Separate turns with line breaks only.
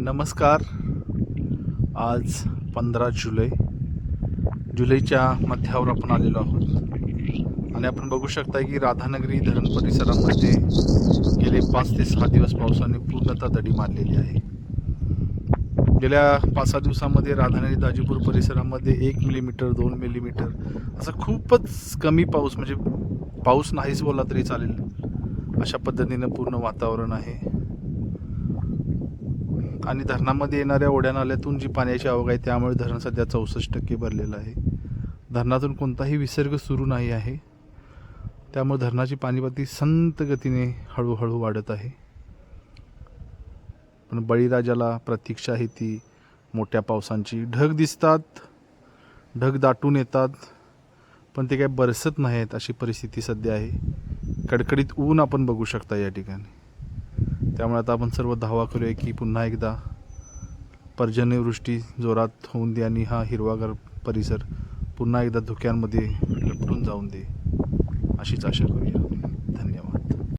नमस्कार. आज 15 जुलैच्या मध्यावर आपण आलेलो आहोत आणि आपण बघू शकता की राधानगरी धरण परिसरामध्ये गेले 5 ते 6 दिवस पावसाने पूर्णतः दडी मारलेली आहे. गेल्या 5-6 दिवसामध्ये राधानगरी दाजीपूर परिसरामध्ये 1 मिलीमीटर 2 मिलीमीटर असा खूपच कमी पाऊस, म्हणजे पाऊस नाहीच बोलला तरी चालेल अशा पद्धतीनं पूर्ण वातावरण आहे. आणि धरणामध्ये येणाऱ्या ओढ्या नाल्यातून जी पाण्याची आवक आहे त्यामुळे धरण सध्या 64% भरलेलं आहे. धरणातून कोणताही विसर्ग सुरू नाही आहे, त्यामुळे धरणाची पाणीपातळी संत गतीने हळूहळू वाढत आहे. पण बळीराजाला प्रतीक्षा आहे ती मोठ्या पावसांची. ढग दिसतात, ढग दाटून येतात, पण ते काही बरसत नाहीत अशी परिस्थिती सध्या आहे. कडकडीत ऊन आपण बघू शकता या ठिकाणी. त्यामुळे आता आपण सर्व धावा करूया की पुन्हा एकदा पर्जन्यवृष्टी जोरात होऊन दे आणि हा हिरवागार परिसर पुन्हा एकदा धुक्यांमध्ये लपटून जाऊन दे, अशीच आशा करूया.